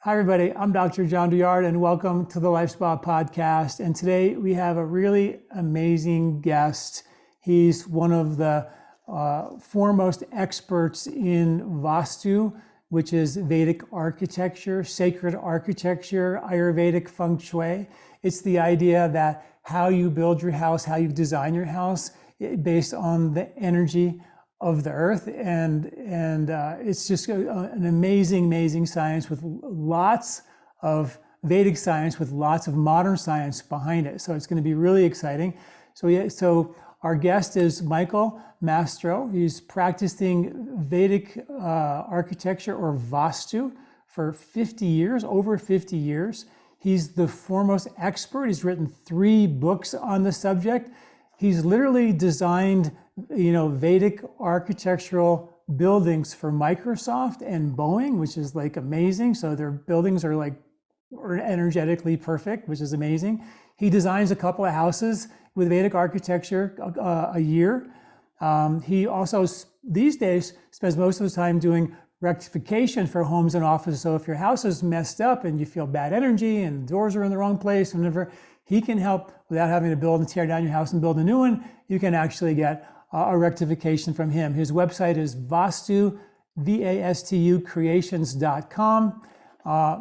Hi, everybody. I'm Dr. John Douillard, and welcome to the LifeSpa podcast. And today we have a really amazing guest. He's one of the foremost experts in Vastu, which is Vedic architecture, sacred architecture, Ayurvedic feng shui. It's the idea that how you build your house, how you design your house, based on the energy of the earth, and it's just an amazing science with lots of Vedic science with lots of modern science behind it. So it's going to be really exciting. So our guest is Michael Mastro. He's practicing Vedic architecture, or Vastu, for 50 years, over 50 years. He's the foremost expert. He's written 3 books on the subject. He's literally designed, Vedic architectural buildings for Microsoft and Boeing, which is like amazing. So their buildings are energetically perfect, which is amazing. He designs a couple of houses with Vedic architecture a year. He also, these days, spends most of his time doing rectification for homes and offices. So if your house is messed up and you feel bad energy and the doors are in the wrong place, whenever he can help without having to build and tear down your house and build a new one, you can actually get a rectification from him. His website is Vastu, V-A-S-T-U, creations.com.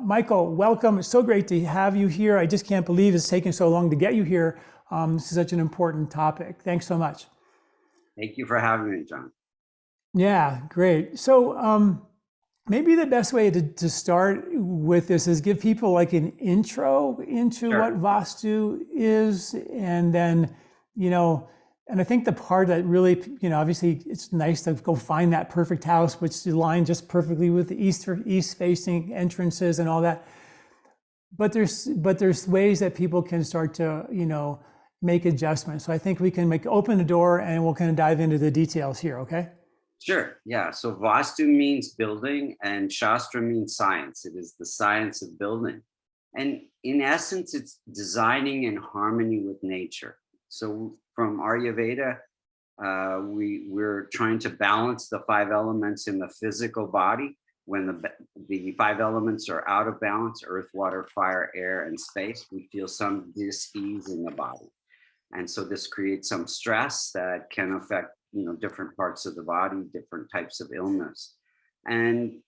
Michael, welcome. It's so great to have you here. I just can't believe it's taken so long to get you here. This is such an important topic. Thanks so much. Thank you for having me, John. Yeah, great. So maybe the best way to start with this is give people like an intro into Sure. what Vastu is, and then, and I think the part that really, obviously it's nice to go find that perfect house, which is aligned just perfectly with the east facing entrances and all that. But there's ways that people can start to, make adjustments. So I think we can open the door and we'll kind of dive into the details here, okay? Sure. Yeah. So Vastu means building and Shastra means science. It is the science of building. And in essence, it's designing in harmony with nature. So from Ayurveda, we're trying to balance the 5 elements in the physical body. When the 5 elements are out of balance, earth, water, fire, air, and space, we feel some dis-ease in the body. And so this creates some stress that can affect different parts of the body, different types of illness. And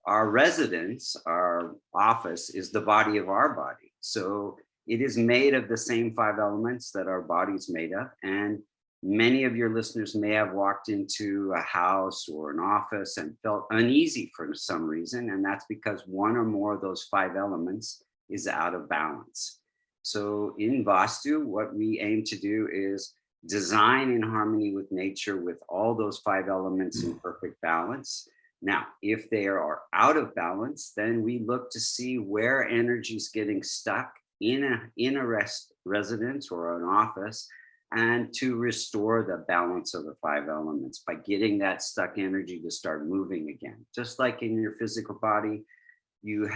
our residence, our office, is the body of our body. So it is made of the same 5 elements that our body's made of. And many of your listeners may have walked into a house or an office and felt uneasy for some reason. And that's because one or more of those 5 elements is out of balance. So in Vastu, what we aim to do is design in harmony with nature with all those 5 elements in perfect balance. Now, if they are out of balance, then we look to see where energy is getting stuck in a residence or an office, and to restore the balance of the 5 elements by getting that stuck energy to start moving again. Just like in your physical body, you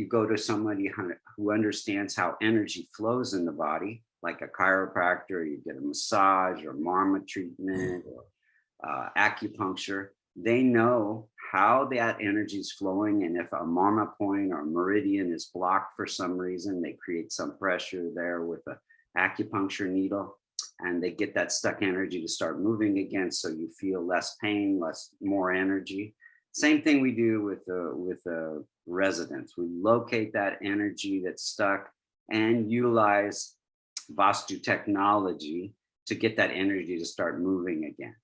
go to somebody who understands how energy flows in the body, like a chiropractor. You get a massage or marma treatment or acupuncture. They know how that energy is flowing, and if a marma point or meridian is blocked for some reason, they create some pressure there with an acupuncture needle, and they get that stuck energy to start moving again, so you feel less pain, more energy. Same thing we do with a residence. We locate that energy that's stuck and utilize Vastu technology to get that energy to start moving again.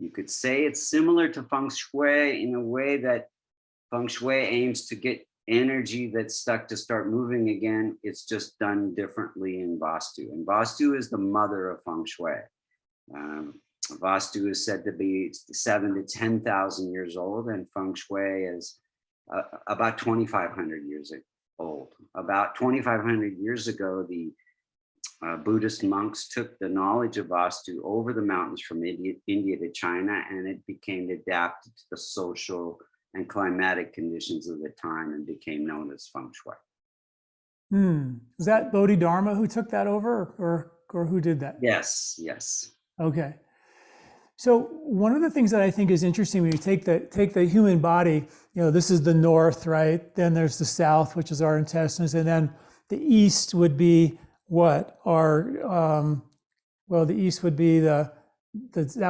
You could say it's similar to feng shui in a way that feng shui aims to get energy that's stuck to start moving again. It's just done differently in Vastu. And Vastu is the mother of feng shui. Vastu is said to be 7,000 to 10,000 years old, and feng shui is about 2,500 years old. About 2,500 years ago, the Buddhist monks took the knowledge of Vastu over the mountains from India to China, and it became adapted to the social and climatic conditions of the time and became known as feng shui. Is that Bodhidharma who took that over, or who did that? Yes, yes. Okay. So one of the things that I think is interesting when you take the human body, this is the north, right? Then there's the south, which is our intestines, and then the east would be what? The east would be that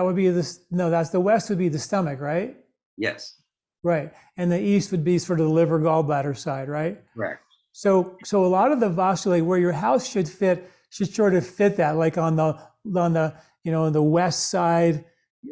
would be this. No, that's the west would be the stomach, right? Yes. Right, and the east would be sort of the liver gallbladder side, right? Correct. So a lot of the Vastu, like where your house should sort of fit that, like on the on the west side,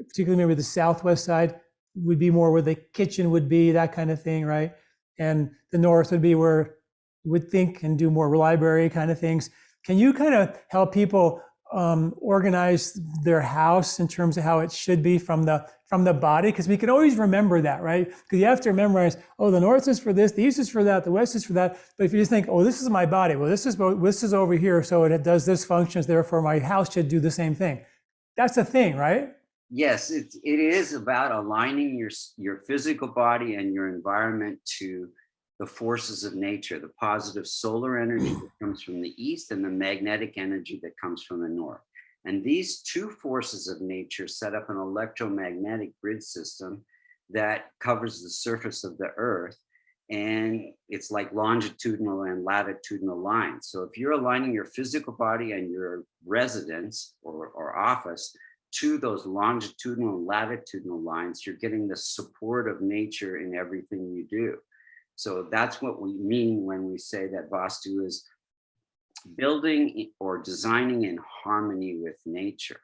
particularly maybe the southwest side, would be more where the kitchen would be, that kind of thing, right? And the north would be where you would think and do more library kind of things. Can you kind of help people organize their house in terms of how it should be from the body? Because we can always remember that, right? Because you have to memorize, oh, the north is for this, the east is for that, the west is for that. But if you just think, oh, this is my body, well, this is over here, so it does this functions, therefore my house should do the same thing. That's a thing, right? Yes, it is about aligning your physical body and your environment to the forces of nature, the positive solar energy that comes from the east and the magnetic energy that comes from the north. And these two forces of nature set up an electromagnetic grid system that covers the surface of the earth. And it's like longitudinal and latitudinal lines. So if you're aligning your physical body and your residence or office to those longitudinal and latitudinal lines, you're getting the support of nature in everything you do. So that's what we mean when we say that Vastu is building or designing in harmony with nature.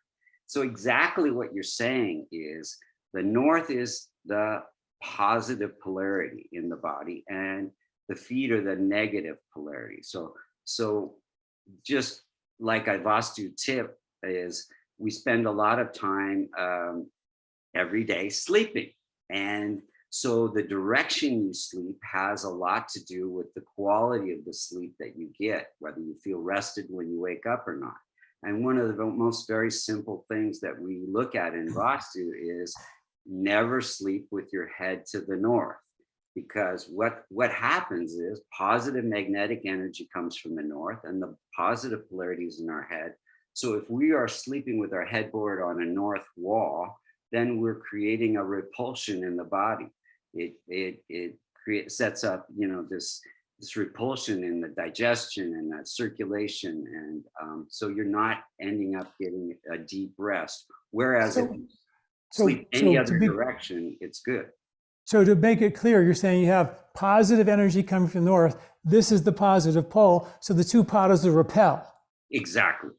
So exactly what you're saying is the north is the positive polarity in the body and the feet are the negative polarity. So just like a Vastu tip is we spend a lot of time every day sleeping. And so the direction you sleep has a lot to do with the quality of the sleep that you get, whether you feel rested when you wake up or not. And one of the most very simple things that we look at in Vastu is never sleep with your head to the north, because what happens is positive magnetic energy comes from the north and the positive polarities in our head. So if we are sleeping with our headboard on a north wall, then we're creating a repulsion in the body. It sets up, this repulsion in the digestion and that circulation, and so you're not ending up getting a deep rest. Whereas if you sleep any other direction, it's good. So to make it clear, you're saying you have positive energy coming from the north. This is the positive pole, so the two poles will repel. Exactly.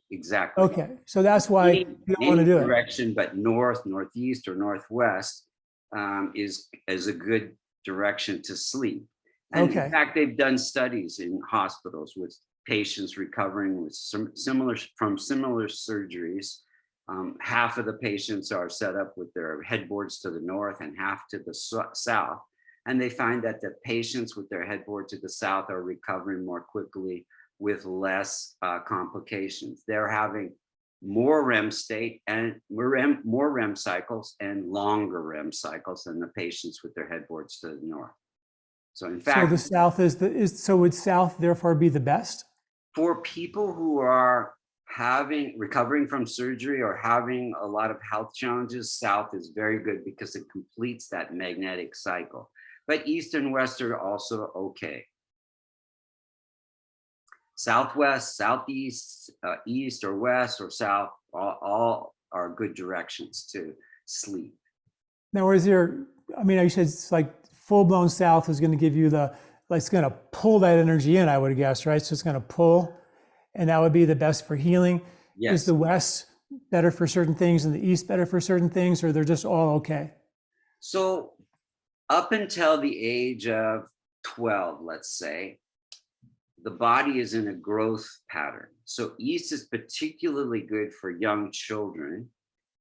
Okay, so that's why you don't want to do it. Direction, but north, northeast, or northwest is a good direction to sleep. And in fact, they've done studies in hospitals with patients recovering with similar surgeries. Half of the patients are set up with their headboards to the north and half to the south. And they find that the patients with their headboard to the south are recovering more quickly with less complications. They're having more REM state and more REM cycles and longer REM cycles than the patients with their headboards to the north. So in fact, so the south so would south therefore be the best? For people who are recovering from surgery or having a lot of health challenges, south is very good because it completes that magnetic cycle. But east and west are also okay. Southwest, southeast, east or west or south, all are good directions to sleep. Now, you said it's like full-blown south is going to give you it's going to pull that energy in, I would guess, right? So it's going to pull, and that would be the best for healing. Yes. Is the west better for certain things and the east better for certain things, or they're just all okay? So up until the age of 12, let's say, the body is in a growth pattern. So east is particularly good for young children.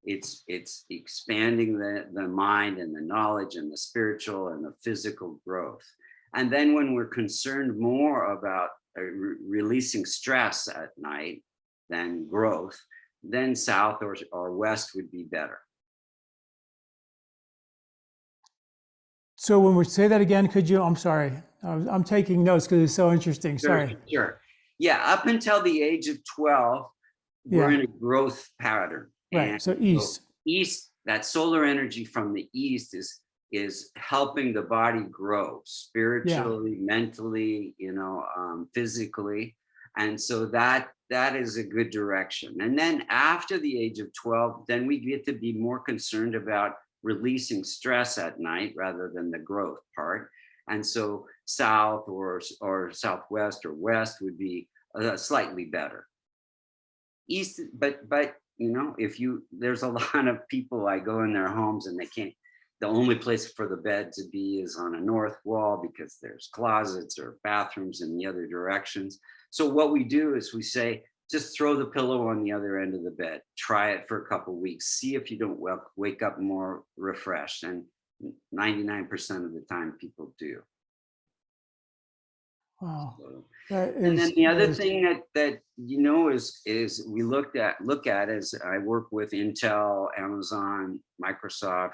It's expanding the mind and the knowledge and the spiritual and the physical growth. And then when we're concerned more about releasing stress at night than growth, then south or west would be better. So when we say that again, I'm sorry, I'm taking notes because it's so interesting. Sorry. Sure. Yeah, up until the age of 12, we're in a growth pattern. Right, so east. So east that solar energy from the east is helping the body grow Yeah. spiritually, mentally, physically. And so that is a good direction. And then after the age of 12, then we get to be more concerned about releasing stress at night rather than the growth part. And so south or southwest or west would be slightly better. East, but if there's a lot of people, I go in their homes and they can't, the only place for the bed to be is on a north wall because there's closets or bathrooms in the other directions. So what we do is we say, just throw the pillow on the other end of the bed, try it for a couple of weeks, see if you don't wake up more refreshed. And 99% of the time people do. Wow. So, That and then is the other amazing. thing that is we look at as I work with Intel, Amazon, Microsoft,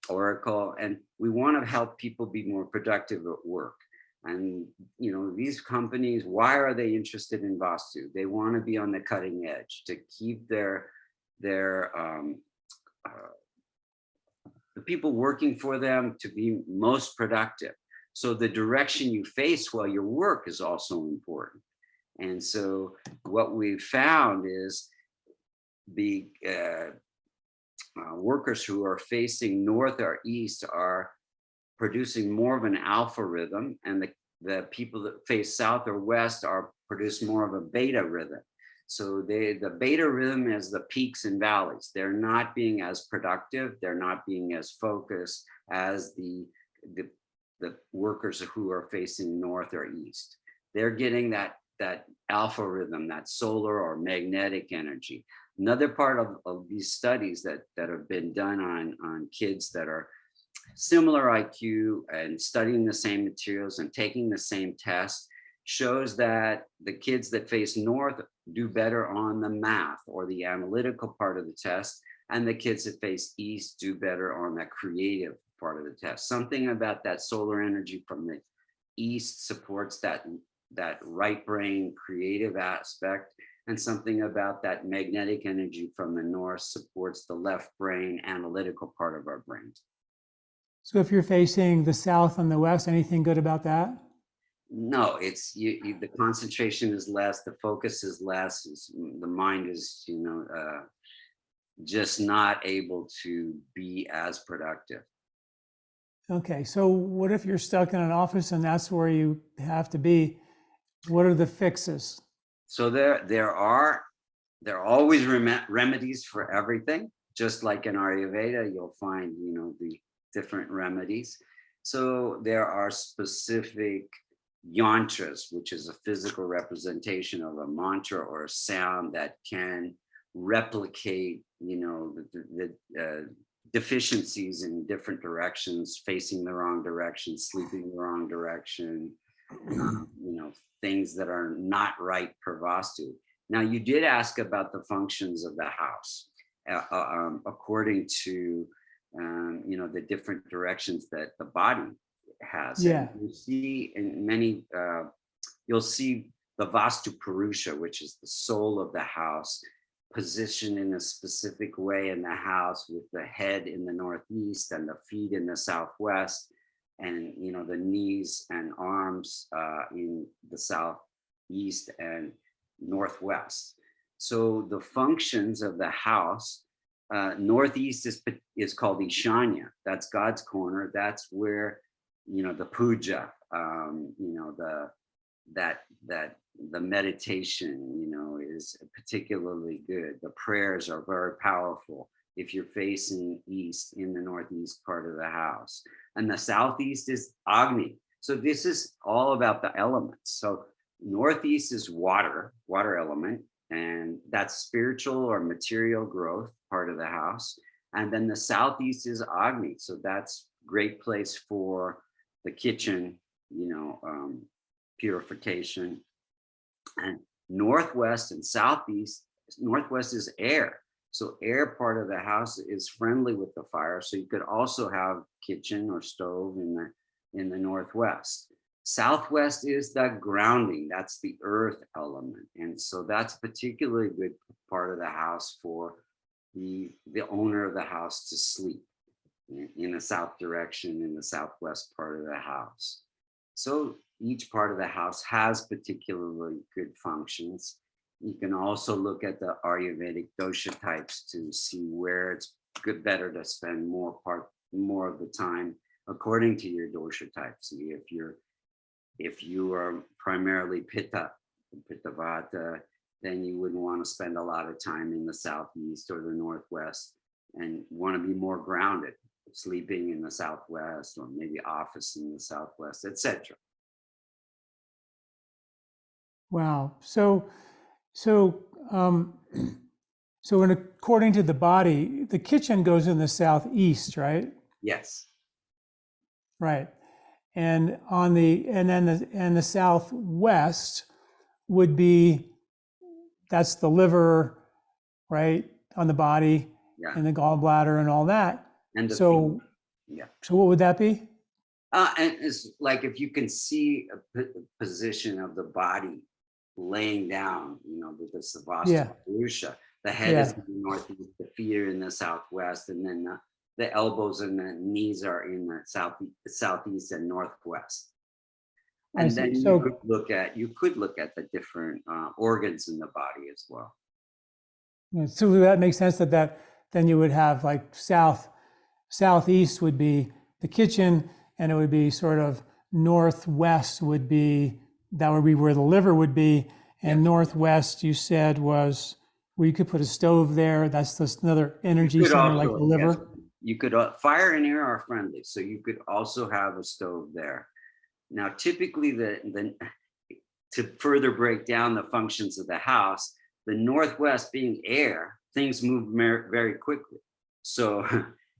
Oracle, and we want to help people be more productive at work. And these companies, why are they interested in Vastu? They want to be on the cutting edge to keep their the people working for them to be most productive. So the direction you face while you work is also important. And so what we've found is the workers who are facing north or east are producing more of an alpha rhythm, and the people that face south or west are produce more of a beta rhythm. So the beta rhythm is the peaks and valleys. They're not being as productive. They're not being as focused as the workers who are facing north or east. They're getting that alpha rhythm, that solar or magnetic energy. Another part of these studies that have been done on kids that are similar IQ and studying the same materials and taking the same tests shows that the kids that face north do better on the math or the analytical part of the test, and the kids that face east do better on that creative part of the test. Something about that solar energy from the east supports that right brain creative aspect, and something about that magnetic energy from the north supports the left brain analytical part of our brain. So if you're facing the south and the west, anything good about that? No, it's the concentration is less, the focus is less, the mind is just not able to be as productive. Okay, so what if you're stuck in an office and that's where you have to be? What are the fixes? So there are always remedies for everything. Just like in Ayurveda, you'll find the different remedies. So there are specific yantras, which is a physical representation of a mantra or a sound that can replicate the deficiencies in different directions, facing the wrong direction, sleeping the wrong direction, things that are not right per Vastu. Now, you did ask about the functions of the house according to the different directions that the body has. Yeah. And you see in many, you'll see the Vastu Purusha, which is the soul of the house, positioned in a specific way in the house with the head in the northeast and the feet in the southwest, and the knees and arms in the southeast and northwest. So the functions of the house, northeast is called Ishanya. That's God's corner. That's where the puja, the meditation, is particularly good. The prayers are very powerful if you're facing east in the northeast part of the house. And the southeast is Agni. So this is all about the elements. So northeast is water element, and that's spiritual or material growth part of the house. And then the southeast is Agni. So that's great place for the kitchen, purification. And northwest and southeast, northwest is air. So air part of the house is friendly with the fire. So you could also have kitchen or stove in the northwest. Southwest is the grounding. That's the earth element. And so that's particularly good part of the house for the owner of the house to sleep in the south direction, in the southwest part of the house. So each part of the house has particularly good functions. You can also look at the Ayurvedic dosha types to see where it's better to spend more of the time according to your dosha type. See if you are primarily pitta vata, then you wouldn't want to spend a lot of time in the southeast or the northwest, and want to be more grounded, sleeping in the southwest, or maybe office in the southwest, etc. Wow. So, according to the body, the kitchen goes in the southeast, right? Yes. Right. And the southwest would be, that's the liver, right, on the body, Yeah. and the gallbladder and all that. And the So, yeah. So what would that be? And it's like if you can see a position of the body laying down, with the Vastu Purusha, the head is in the northeast, the feet are in the southwest, and then the elbows and the knees are in the southeast and northwest. And then you could look at the different organs in the body as well. So that makes sense that then you would have like southeast would be the kitchen, and it would be sort of northwest would be where the liver would be, and northwest you said was where you could put a stove there. That's just another energy center like the liver. Yes, you could fire and air are friendly, so you could also have a stove there. Now, typically, to further break down the functions of the house, the northwest being air, things move very quickly. So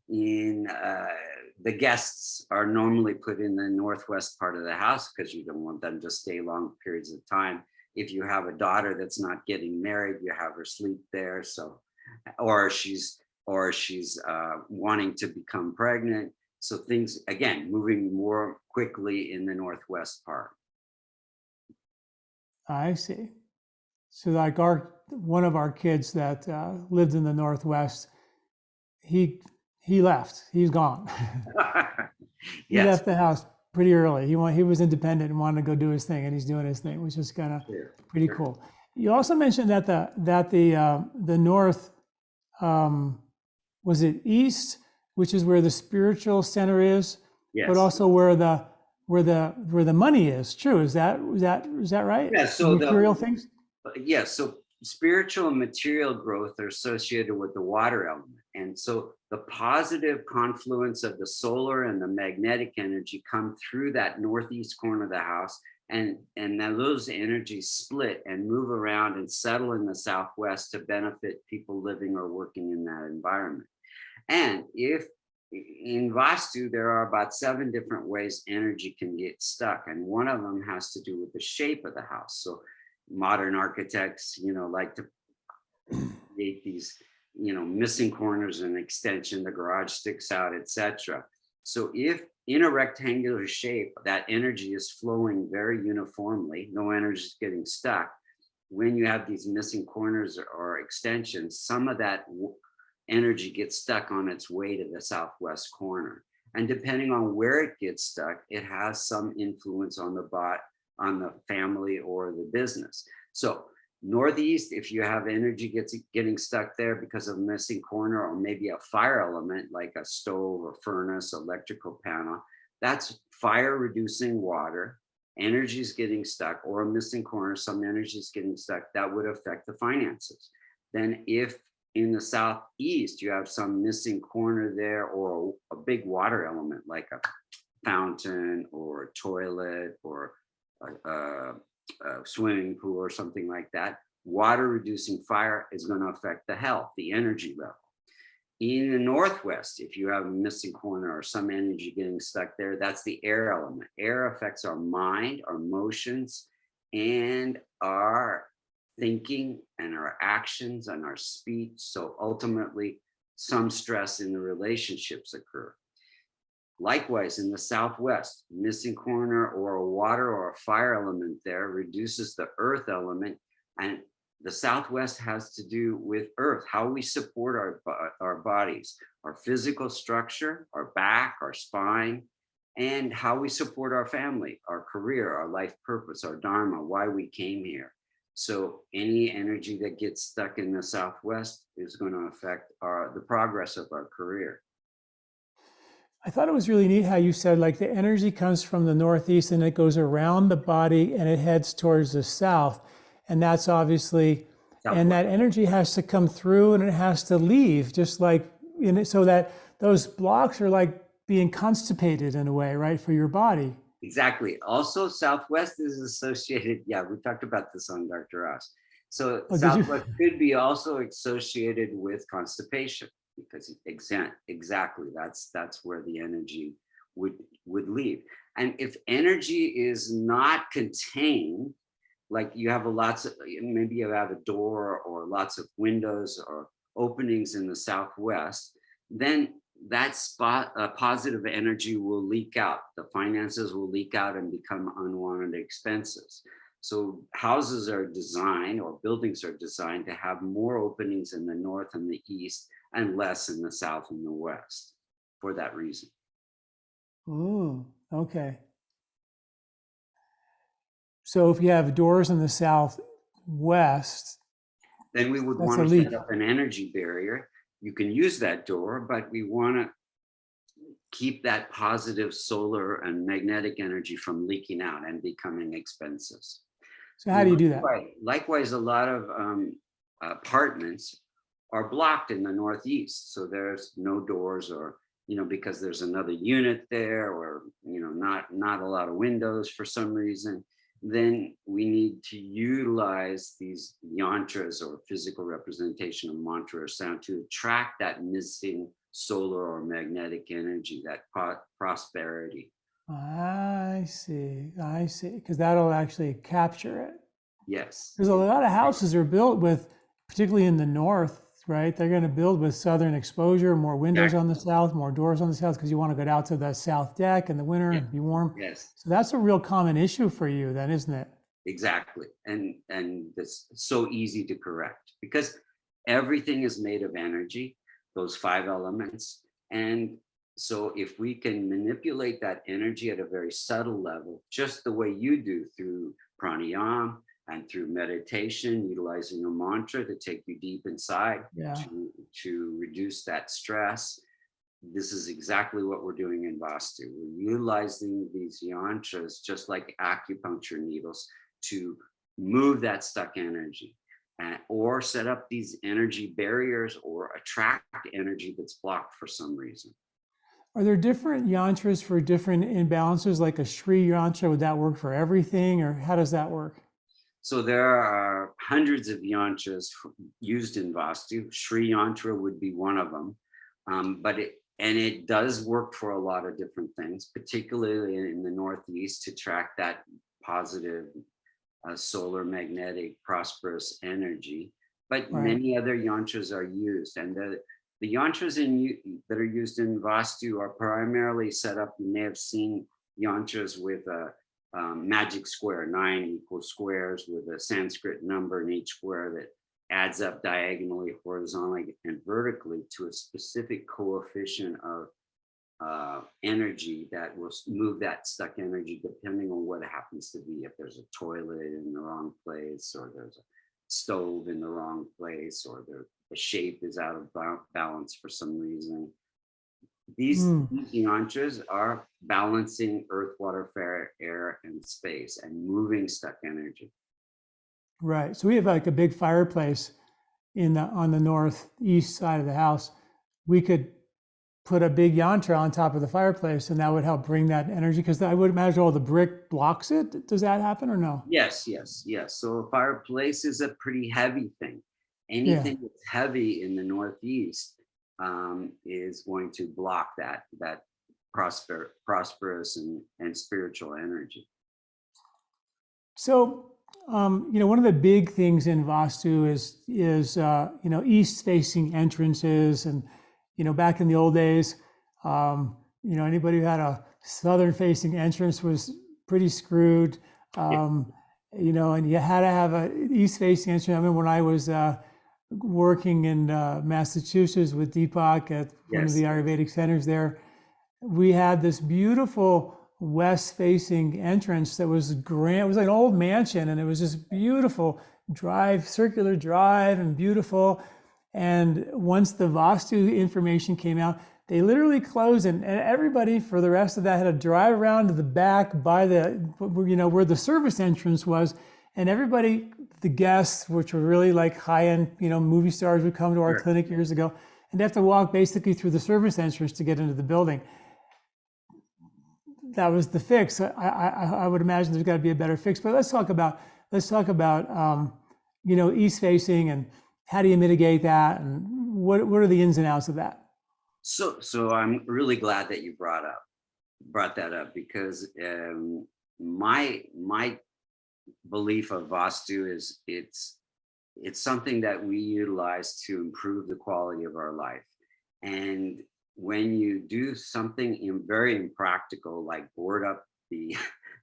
the guests are normally put in the northwest part of the house because you don't want them to stay long periods of time. If you have a daughter that's not getting married, you have her sleep there. So, or she's wanting to become pregnant. So things, again, moving more quickly in the northwest part. I see. So like one of our kids that lived in the northwest, he left. He's gone. He left the house pretty early. He was independent and wanted to go do his thing, and he's doing his thing, which is kind of pretty cool. You also mentioned that the north, was it east, which is where the spiritual center is, but also where the money is. True. Is that right? Yeah. So material things. Yes. So spiritual and material growth are associated with the water element. And so the positive confluence of the solar and the magnetic energy come through that northeast corner of the house. And now those energies split and move around and settle in the southwest to benefit people living or working in that environment. And if in Vastu, there are about 7 different ways energy can get stuck. And one of them has to do with the shape of the house. So modern architects, like to create these, missing corners and extension, the garage sticks out, etc. So if in a rectangular shape, that energy is flowing very uniformly, no energy is getting stuck. When you have these missing corners or extensions, some of that energy gets stuck on its way to the southwest corner. And depending on where it gets stuck, it has some influence on the family or the business. So northeast, if you have energy getting stuck there because of a missing corner or maybe a fire element like a stove or furnace, electrical panel, that's fire reducing water, energy is getting stuck, or a missing corner, some energy is getting stuck, that would affect the finances. Then if in the southeast, you have some missing corner there or a big water element like a fountain or a toilet or a swimming pool or something like that, water reducing fire is going to affect the health, the energy level. In the northwest, if you have a missing corner or some energy getting stuck there, that's the air element. Air affects our mind, our emotions, and our thinking and our actions and our speech. So ultimately, some stress in the relationships occur. Likewise, in the southwest, missing corner or a water or a fire element there reduces the earth element, and The Southwest has to do with earth, how we support our bodies, our physical structure, our back, our spine, and how we support our family, our career, our life purpose, our dharma, why we came here. So any energy that gets stuck in the Southwest is going to affect the progress of our career. I thought it was really neat how you said like the energy comes from the northeast and it goes around the body and it heads towards the south. And that's obviously, and that energy has to come through and it has to leave, just like in it, so that those blocks are like being constipated in a way, right, for your body. Exactly. Also, Southwest is associated. Yeah, we talked about this on Dr. Ross. So Oh, did you? Southwest could be also associated with constipation because exactly that's where the energy would leave. And if energy is not contained, like you have maybe you have a door or lots of windows or openings in the Southwest, then that positive energy will leak out. The finances will leak out and become unwanted expenses. So houses are designed, or buildings are designed, to have more openings in the north and the east and less in the south and the west for that reason. Oh, okay. So if you have doors in the southwest, then we would that's a want to leak. set up an energy barrier. You can use that door, but we want to keep that positive solar and magnetic energy from leaking out and becoming expenses. So how do you do that? Likewise, a lot of apartments are blocked in the northeast. So there's no doors, or, because there's another unit there, or, not a lot of windows for some reason. Then we need to utilize these yantras or physical representation of mantra or sound to attract that missing solar or magnetic energy, that prosperity. I see. Because that'll actually capture it. Yes. There's a lot of houses are built with, particularly in the north, right? They're going to build with southern exposure, more windows on the south, more doors on the south, because you want to go out to the south deck in the winter and be warm. Yes. So that's a real common issue for you then, isn't it? Exactly. And it's so easy to correct because everything is made of energy, those 5 elements. And so if we can manipulate that energy at a very subtle level, just the way you do through pranayama and through meditation, utilizing a mantra to take you deep inside, to reduce that stress. This is exactly what we're doing in Vastu. We're utilizing these yantras just like acupuncture needles to move that stuck energy, or set up these energy barriers or attract energy that's blocked for some reason. Are there different yantras for different imbalances, like a Shri yantra? Would that work for everything, or how does that work? So there are hundreds of yantras used in Vastu. Shri yantra would be one of them, but it does work for a lot of different things, particularly in the Northeast, to track that positive solar, magnetic, prosperous energy. But many other yantras are used, and the yantras that are used in Vastu are primarily set up. You may have seen yantras with a magic square, 9 equal squares with a Sanskrit number in each square that adds up diagonally, horizontally, and vertically to a specific coefficient of energy that will move that stuck energy depending on what it happens to be. If there's a toilet in the wrong place, or there's a stove in the wrong place, or the shape is out of balance for some reason. These yantras are balancing earth, water, fire, air, and space, and moving stuck energy. Right. So we have like a big fireplace on the northeast side of the house. We could put a big yantra on top of the fireplace, and that would help bring that energy, because I would imagine all the brick blocks it. Does that happen or no? Yes. So a fireplace is a pretty heavy thing. Anything that's heavy in the Northeast is going to block that prosperous and spiritual energy. So, one of the big things in Vastu is east-facing entrances, and back in the old days, anybody who had a southern-facing entrance was pretty screwed. and you had to have a east-facing entrance. I remember when I was working in Massachusetts with Deepak at one of Yes. the Ayurvedic centers there, we had this beautiful west-facing entrance that was grand. It was like an old mansion, and it was just beautiful circular drive, and beautiful. And once the Vastu information came out, they literally closed, and everybody for the rest of that had to drive around to the back by where the service entrance was. And everybody, the guests, which were really like high-end, movie stars, would come to our clinic years ago, and they have to walk basically through the service entrance to get into the building. That was the fix. I would imagine there's got to be a better fix. But let's talk about east facing, and how do you mitigate that, and what are the ins and outs of that? So I'm really glad that you brought that up, because my belief of Vastu is it's something that we utilize to improve the quality of our life. And when you do something very impractical, like board up the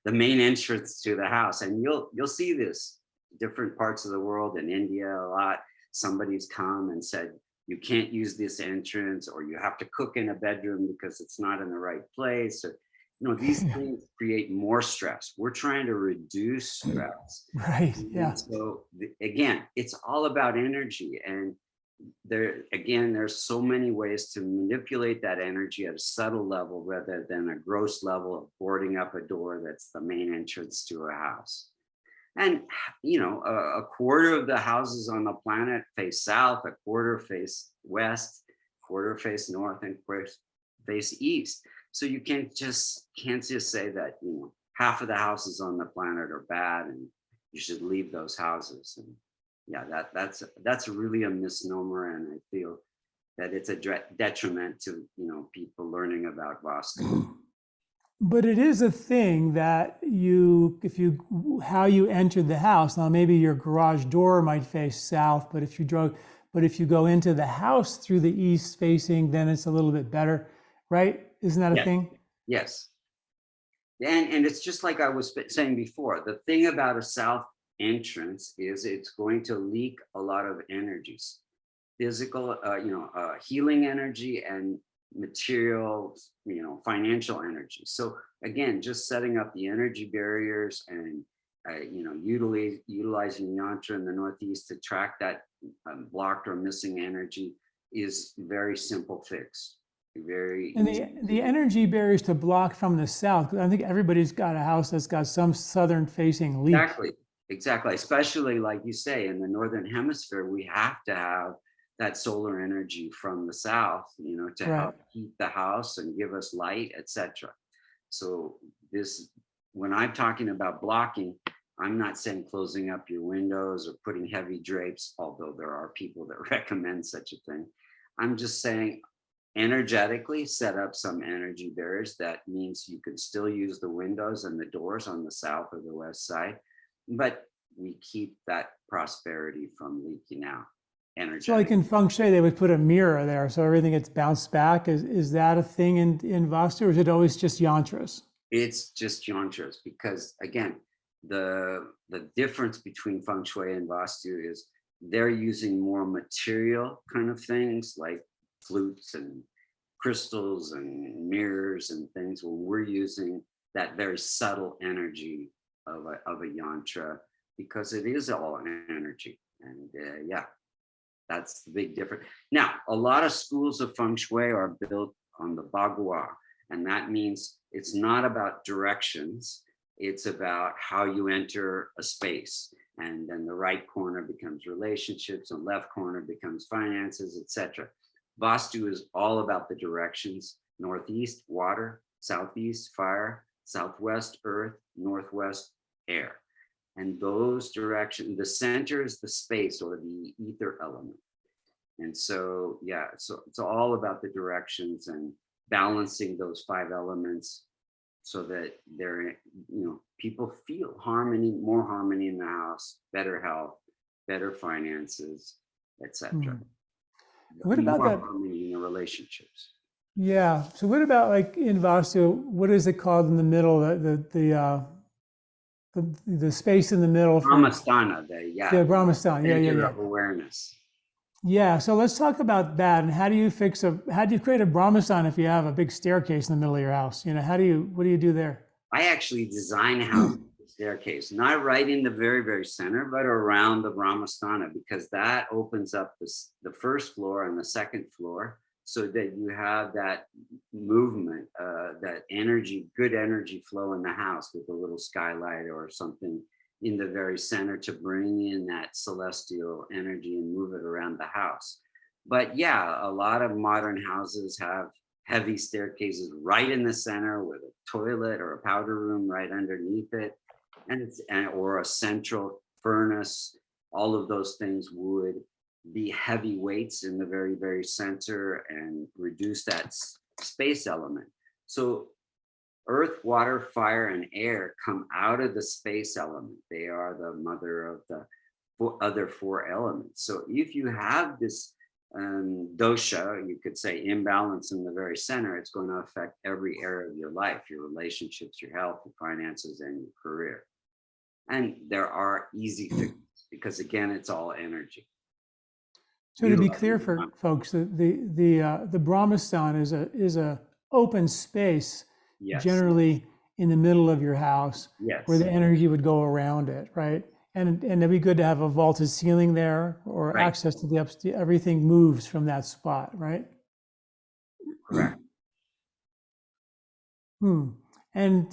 main entrance to the house, and you'll see this different parts of the world, in India a lot, somebody's come and said, you can't use this entrance, or you have to cook in a bedroom because it's not in the right place. Or, these things create more stress. We're trying to reduce stress. Right. Yeah. And so again, it's all about energy. And there's so many ways to manipulate that energy at a subtle level, rather than a gross level of boarding up a door that's the main entrance to a house. And, a quarter of the houses on the planet face south, a quarter face west, a quarter face north, and a quarter face east. So you can't just say that, half of the houses on the planet are bad and you should leave those houses. And yeah, that's really a misnomer. And I feel that it's a detriment to, people learning about Vastu. But it is a thing that how you entered the house. Now, maybe your garage door might face south, but if you go into the house through the east facing, then it's a little bit better, right? Isn't that a thing? Yes. And it's just like I was saying before, the thing about a south entrance is it's going to leak a lot of energies, physical, healing energy, and material, financial energy. So again, just setting up the energy barriers, and utilizing yantra in the Northeast to track that blocked or missing energy is very simple fix. Very And easy. the energy barriers to block from the south, 'cause I think everybody's got a house that's got some southern facing leak. Exactly. Especially like you say, in the Northern Hemisphere, we have to have that solar energy from the south, to help heat the house and give us light, etc. So when I'm talking about blocking, I'm not saying closing up your windows or putting heavy drapes, although there are people that recommend such a thing. I'm just saying energetically set up some energy barriers. That means you can still use the windows and the doors on the south or the west side, but we keep that prosperity from leaking out. So like in feng shui, they would put a mirror there so everything gets bounced back. Is that a thing in Vastu, or is it always just yantras? It's just yantras, because again, the difference between feng shui and Vastu is they're using more material kind of things, like flutes and crystals and mirrors and things, when we're using that very subtle energy of a yantra, because it is all an energy. And that's the big difference. Now, a lot of schools of feng shui are built on the bagua, and that means it's not about directions. It's about how you enter a space. And then the right corner becomes relationships, and left corner becomes finances, etc. Vastu is all about the directions: northeast, water; southeast, fire; southwest, earth; northwest, air. And those directions, the center is the space, or the ether element. And so, so it's all about the directions and balancing those 5 elements, so that people feel more harmony in the house, better health, better finances, etc. What about more that? Harmony in the relationships. Yeah. So what about, like in Vastu, what is it called in the middle? the space in the middle for Brahmasthana, yeah, Brahmasthana. center of awareness. Yeah, so let's talk about that. And how do you create a Brahmasthana if you have a big staircase in the middle of your house? What do you do there? I actually design a house with a staircase, not right in the very, very center, but around the Brahmasthana, because that opens up the first floor and the second floor so that you have that movement, that energy, good energy flow in the house with a little skylight or something in the very center to bring in that celestial energy and move it around the house. But yeah, a lot of modern houses have heavy staircases right in the center with a toilet or a powder room right underneath it, or a central furnace. All of those things would be heavy weights in the very, very center and reduce that space element. So earth, water, fire, and air come out of the space element. They are the mother of the other four elements. So if you have this dosha, you could say imbalance in the very center, it's going to affect every area of your life, your relationships, your health, your finances, and your career. And there are easy fixes because, again, it's all energy. So to be clear for folks, the Brahmasthana is a open space, yes, generally in the middle of your house, yes, where the energy would go around it, right? And it'd be good to have a vaulted ceiling there or right, access to the upstairs. Everything moves from that spot, right? correct. And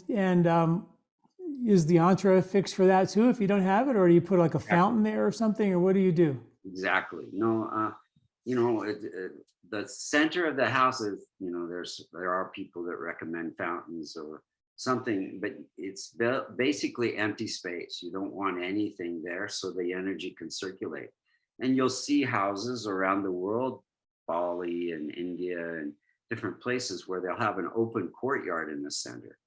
is the yantra fixed for that too? If you don't have it, or do you put like a fountain there or something, or what do you do? Exactly. No, the center of the house is, there are people that recommend fountains or something, but it's basically empty space. You don't want anything there so the energy can circulate. And you'll see houses around the world, Bali and India and different places, where they'll have an open courtyard in the center.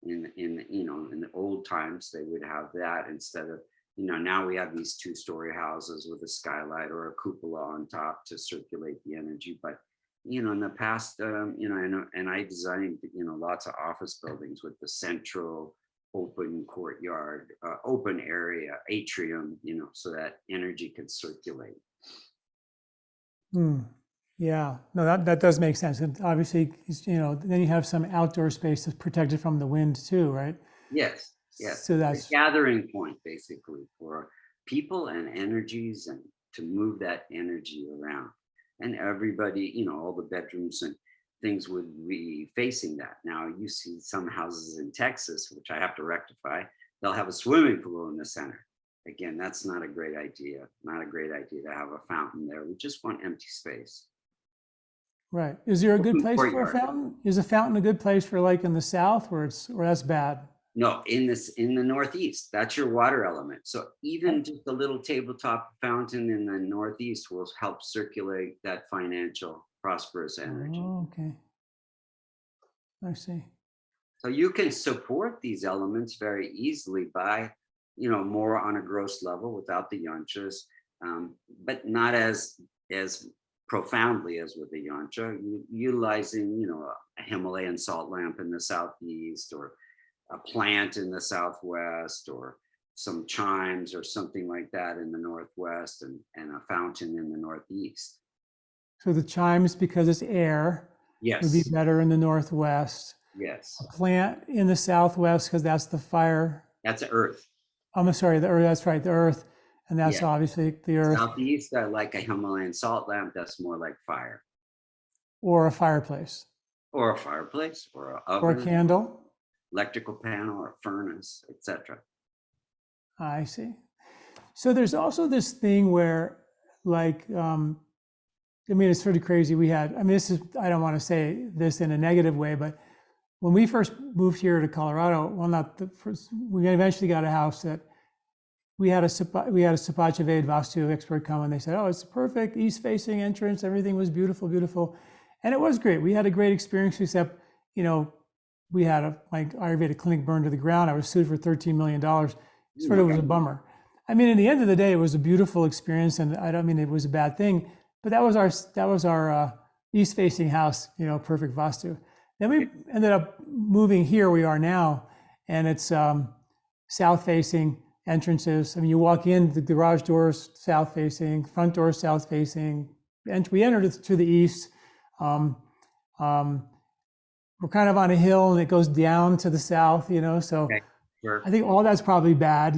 In the old times, they would have that instead of, now we have these 2-story houses with a skylight or a cupola on top to circulate the energy. But, in the past, and I designed, lots of office buildings with the central open courtyard, open area, atrium, so that energy can circulate. Yeah, no, that does make sense. And obviously, then you have some outdoor space that's protected from the wind too, right? Yes. Yes. So that's a gathering point basically for people and energies, and to move that energy around. And everybody, all the bedrooms and things would be facing that. Now you see some houses in Texas, which I have to rectify, they'll have a swimming pool in the center. Again, that's not a great idea. Not a great idea to have a fountain there. We just want empty space. Right. Is there a good place courtyard. for a fountain? Is a fountain a good place for, like, in the South where that's bad? No, in the Northeast, that's your water element. So even just a little tabletop fountain in the Northeast will help circulate that financial prosperous energy. Oh, okay. I see. So you can support these elements very easily by, more on a gross level without the yantras, but not as profoundly as with the yantra, utilizing, a Himalayan salt lamp in the Southeast, or a plant in the Southwest, or some chimes or something like that in the Northwest, and a fountain in the Northeast. So the chimes, because it's air, yes, would be better in the Northwest. Yes. A plant in the Southwest, because that's the fire. That's earth. I'm sorry, the earth. That's right, the earth, and that's obviously the earth. Southeast, I like a Himalayan salt lamp. That's more like fire. Or a fireplace. Or a fireplace, or an oven, or a candle, electrical panel, or a furnace, etc. I see. So there's also this thing where, like, it's sort of crazy. I don't want to say this in a negative way, but when we first moved here to Colorado, well, not the first, we eventually got a house that we had a Sapachave Vastu expert come, and they said, oh, it's a perfect east-facing entrance. Everything was beautiful, beautiful. And it was great. We had a great experience, except, we had my Ayurveda clinic burned to the ground. I was sued for $13 million. Sort of was a bummer. In the end of the day, it was a beautiful experience, and I don't mean it was a bad thing, but that was our east-facing house, perfect Vastu. Then we ended up moving here we are now, and it's south-facing entrances. I mean, you walk in, the garage doors south-facing, front door south-facing, and we entered to the east. Um, we're kind of on a hill, and it goes down to the south, so Okay. Sure. I think all that's probably bad,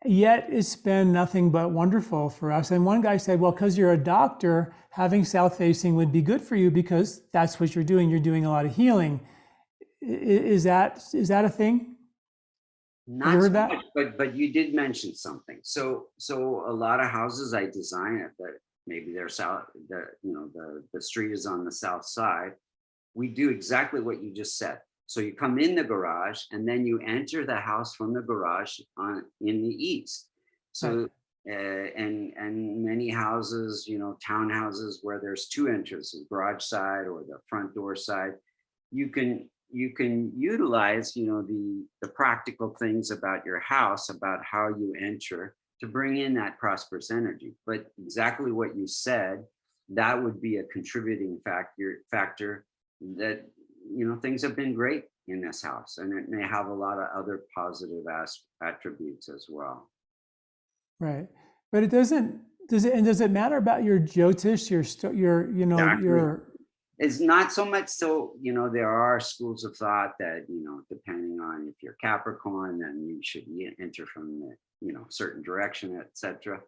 Yet it's been nothing but wonderful for us. And one guy said, well, because you're a doctor, having south-facing would be good for you because that's what you're doing. You're doing a lot of healing. Is that a thing? Have you Not heard so that? much, but you did mention something. So a lot of houses I design it that maybe they're south, the street is on the south side. We do exactly what you just said. So you come in the garage and then you enter the house from the garage in the east. So and many houses, townhouses where there's two entrances, garage side or the front door side, you can utilize the practical things about your house, about how you enter, to bring in that prosperous energy. But exactly what you said, that would be a contributing factor that things have been great in this house, and it may have a lot of other positive attributes as well. Right. But it doesn't, does it matter about your Jyotish, Exactly. It's not so much so, there are schools of thought that, depending on if you're Capricorn, then you should enter from the, certain direction, etc.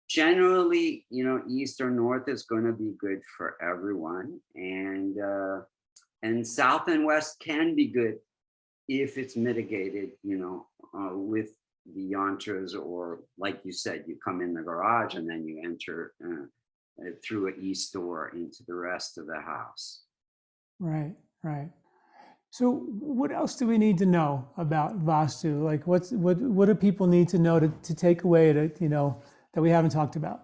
Generally, east or north is going to be good for everyone. And south and west can be good if it's mitigated, with the yantras, or like you said, you come in the garage and then you enter through an east door into the rest of the house. Right, right. So what else do we need to know about Vastu? Like what do people need to know to take away that we haven't talked about?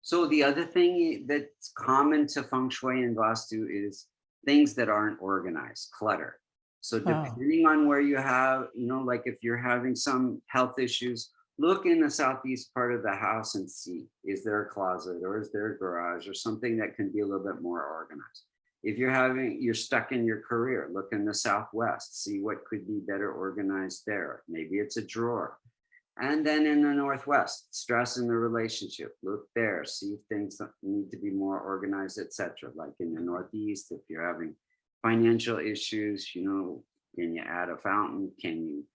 So the other thing that's common to feng shui and Vastu is things that aren't organized, clutter. So depending on where you have, like if you're having some health issues, look in the southeast part of the house and see, is there a closet or is there a garage or something that can be a little bit more organized? If you're stuck in your career, look in the southwest, see what could be better organized there. Maybe it's a drawer. And then in the northwest, stress in the relationship, look there, see if things need to be more organized, etc. Like in the northeast, if you're having financial issues, can you add a fountain? Can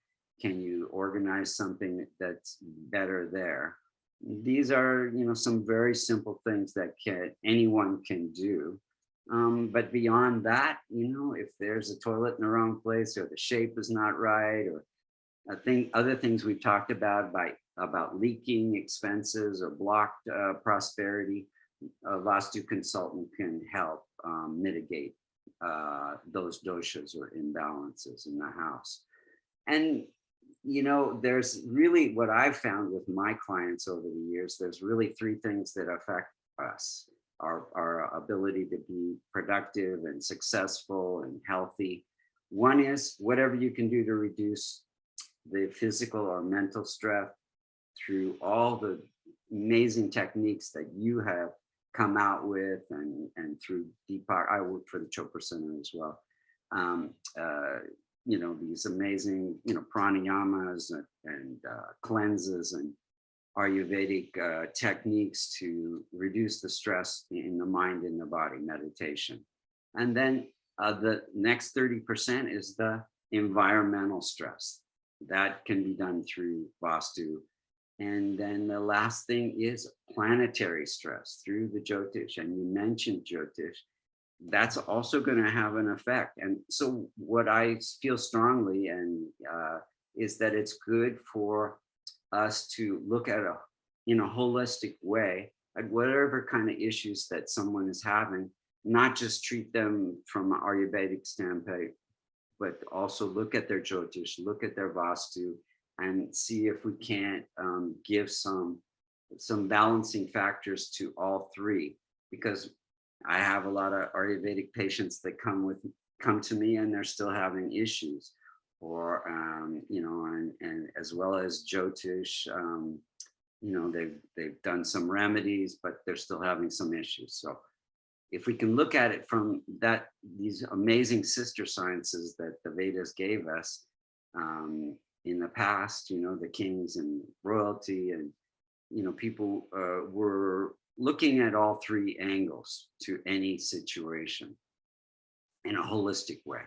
you organize something that's better there? These are, some very simple things that anyone can do. But beyond that, if there's a toilet in the wrong place, or the shape is not right, or other things we've talked about leaking expenses or blocked prosperity, a Vastu consultant can help mitigate those doshas or imbalances in the house. And there's really, what I've found with my clients over the years, there's really three things that affect us: our ability to be productive and successful and healthy. One is whatever you can do to reduce the physical or mental stress through all the amazing techniques that you have come out with, and through Deepak. I work for the Chopra Center as well. These amazing, pranayamas and cleanses and Ayurvedic techniques to reduce the stress in the mind and the body, meditation. And then the next 30% is the environmental stress. That can be done through Vastu. And then the last thing is planetary stress through the Jyotish. And you mentioned Jyotish. That's also going to have an effect. And so what I feel strongly is that it's good for us to look at in a holistic way at whatever kind of issues that someone is having, not just treat them from an Ayurvedic standpoint, but also look at their Jyotish, look at their Vastu, and see if we can't give some balancing factors to all three. Because I have a lot of Ayurvedic patients that come to me and they're still having issues, or and as well as Jyotish, they've done some remedies, but they're still having some issues. So if we can look at it from these amazing sister sciences that the Vedas gave us, In the past, the kings and royalty and, people were looking at all three angles to any situation in a holistic way.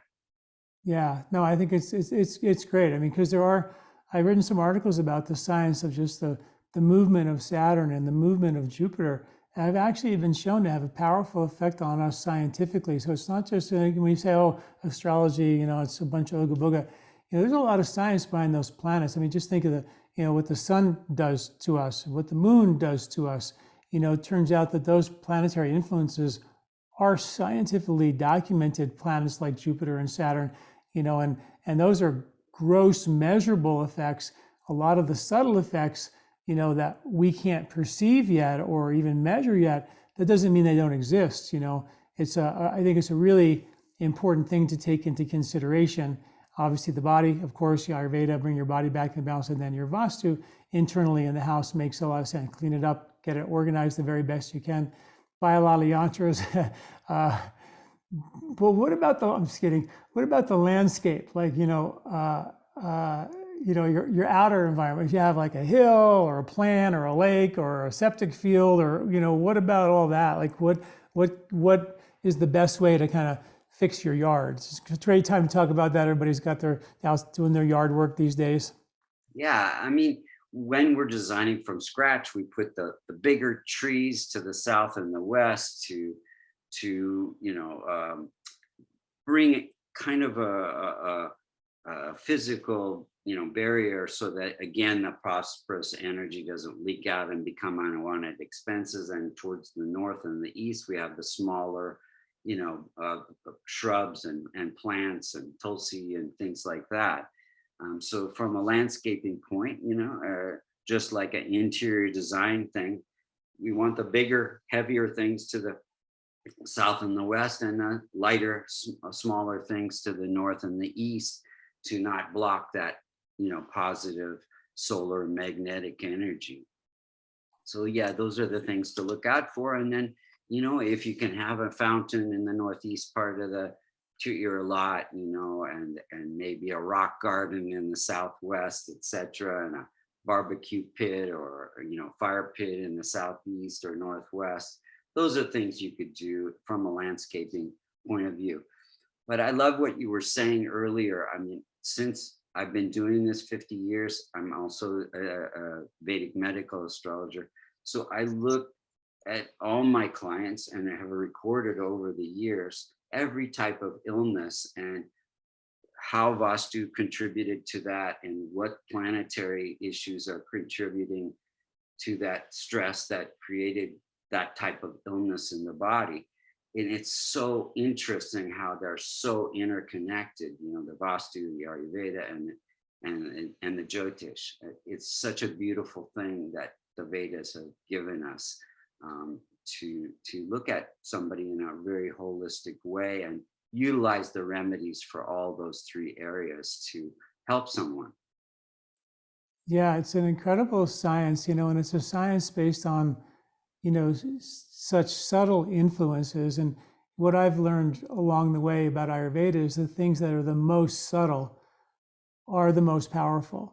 Yeah, no, I think it's great. I mean, because I've written some articles about the science of just the movement of Saturn and the movement of Jupiter. And I've actually been shown to have a powerful effect on us scientifically. So it's not just when you say, oh, astrology, it's a bunch of ooga booga. There's a lot of science behind those planets. I mean, just think of what the sun does to us, what the moon does to us. It turns out that those planetary influences are scientifically documented, planets like Jupiter and Saturn, and those are gross measurable effects. A lot of the subtle effects, that we can't perceive yet or even measure yet, that doesn't mean they don't exist. I think it's a really important thing to take into consideration. Obviously, the body, of course, your Ayurveda, bring your body back in balance, and then your Vastu internally in the house makes a lot of sense. Clean it up, get it organized the very best you can. Buy a lot of yantras. But what about I'm just kidding. What about the landscape? Like, your outer environment. If you have like a hill or a plant or a lake or a septic field, or, what about all that? Like, what is the best way to kind of fix your yard? It's a great time to talk about that. Everybody's got their house doing their yard work these days. Yeah, I mean, when we're designing from scratch, we put the bigger trees to the south and the west to bring kind of a physical barrier, so that again the prosperous energy doesn't leak out and become unwanted expenses. And towards the north and the east, we have the smaller shrubs and plants and tulsi and things like that. So from a landscaping point, just like an interior design thing, we want the bigger, heavier things to the south and the west, and the lighter, smaller things to the north and the east, to not block that, positive solar magnetic energy. So yeah, those are the things to look out for. And then, if you can have a fountain in the northeast part of to your lot, and maybe a rock garden in the southwest, etc., and a barbecue pit or fire pit in the southeast or northwest. Those are things you could do from a landscaping point of view. But I love what you were saying earlier. I mean, since I've been doing this 50 years, I'm also a Vedic medical astrologer. So I look at all my clients, and I have recorded over the years every type of illness and how Vastu contributed to that, and what planetary issues are contributing to that stress that created that type of illness in the body. And it's so interesting how they're so interconnected, the Vastu, the Ayurveda, and the Jyotish. It's such a beautiful thing that the Vedas have given us, to look at somebody in a very holistic way and utilize the remedies for all those three areas to help someone. Yeah, it's an incredible science, and it's a science based on, such subtle influences. And what I've learned along the way about Ayurveda is the things that are the most subtle are the most powerful.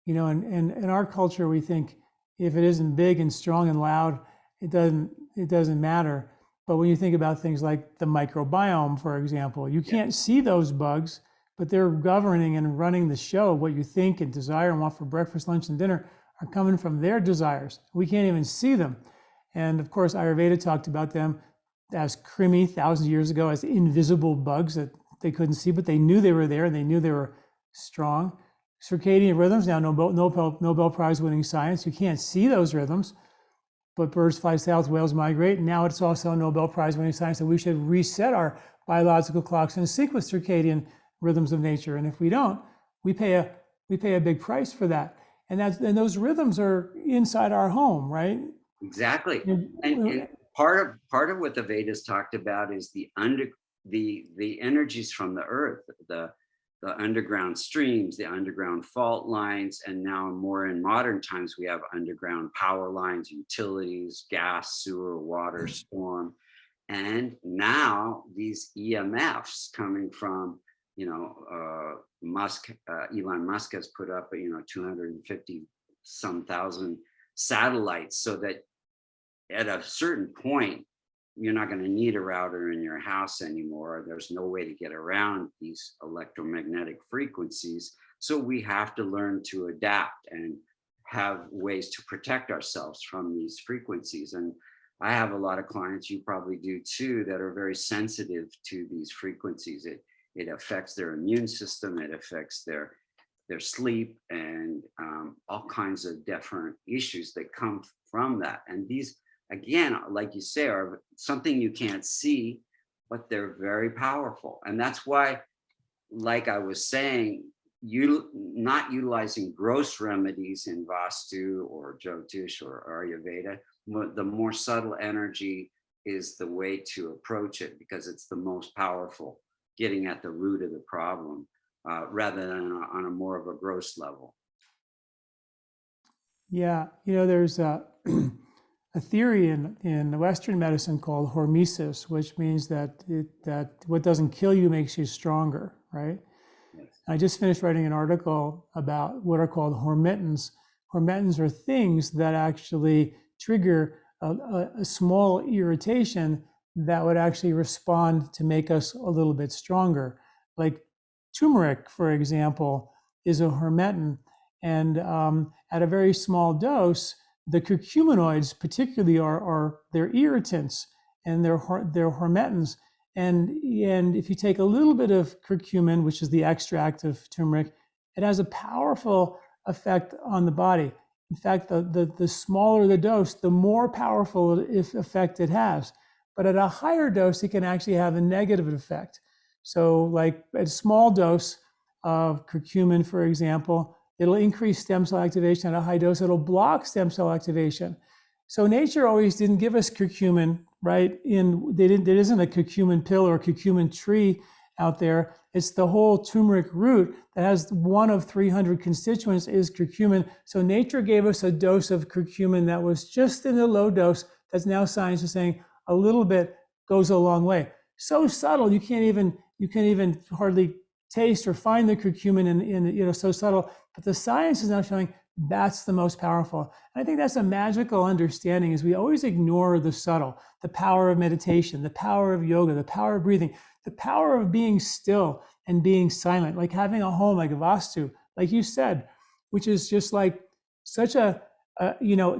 And in our culture, we think if it isn't big and strong and loud, it doesn't matter. But when you think about things like the microbiome, for example, you can't see those bugs, but they're governing and running the show. What you think and desire and want for breakfast, lunch, and dinner are coming from their desires. We can't even see them. And of course, Ayurveda talked about them as krimi thousands of years ago, as invisible bugs that they couldn't see, but they knew they were there, and they knew they were strong. Circadian rhythms, now Nobel Prize winning science. You can't see those rhythms, but birds fly south, whales migrate. And now it's also Nobel Prize winning science that we should reset our biological clocks in sync with circadian rhythms of nature. And if we don't, we pay a big price for that. And those rhythms are inside our home, right? Exactly. And part of what the Vedas talked about is the energies from the earth, the underground streams, the underground fault lines, and now more in modern times we have underground power lines, utilities, gas, sewer, water, storm, and now these EMFs coming from Elon Musk has put up, 250 some thousand satellites, so that at a certain point, you're not going to need a router in your house anymore. There's no way to get around these electromagnetic frequencies. So we have to learn to adapt and have ways to protect ourselves from these frequencies. And I have a lot of clients, you probably do too, that are very sensitive to these frequencies. It affects their immune system, it affects their sleep, and all kinds of different issues that come from that. And these, again, like you say, are something you can't see, but they're very powerful. And that's why, like I was saying, you not utilizing gross remedies in Vastu or Jyotish or Ayurveda, the more subtle energy is the way to approach it, because it's the most powerful, getting at the root of the problem, rather than on a more of a gross level. Yeah, there's a theory in Western medicine called hormesis, which means that what doesn't kill you makes you stronger, right? Yes. I just finished writing an article about what are called hormetins. Hormetins are things that actually trigger a small irritation that would actually respond to make us a little bit stronger. Like turmeric, for example, is a hormetin, and at a very small dose, the curcuminoids particularly are they're irritants, and they're hormetins. And if you take a little bit of curcumin, which is the extract of turmeric, it has a powerful effect on the body. In fact, the smaller the dose, the more powerful effect it has. But at a higher dose, it can actually have a negative effect. So like a small dose of curcumin, for example, it'll increase stem cell activation. At a high dose, it'll block stem cell activation. So nature always didn't give us curcumin, right? There isn't a curcumin pill or a curcumin tree out there. It's the whole turmeric root that has one of 300 constituents is curcumin. So nature gave us a dose of curcumin that was just in the low dose. That's now science is saying a little bit goes a long way. So subtle, you can't even hardly taste or find the curcumin in so subtle. But the science is now showing that's the most powerful. And I think that's a magical understanding, is we always ignore the subtle, the power of meditation, the power of yoga, the power of breathing, the power of being still and being silent, like having a home like Vastu, like you said, which is just like such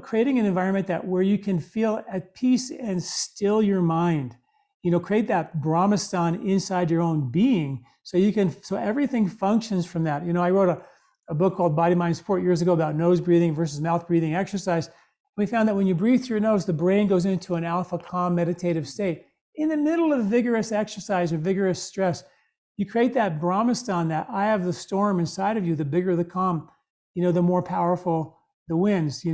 creating an environment that where you can feel at peace and still your mind, create that Brahmastan inside your own being, so everything functions from that. I wrote a book called Body, Mind, Sport years ago about nose breathing versus mouth breathing exercise. We found that when you breathe through your nose, the brain goes into an alpha calm meditative state. In the middle of vigorous exercise or vigorous stress, you create that Brahmastan, that eye of the storm inside of you. The bigger the calm, the more powerful the winds,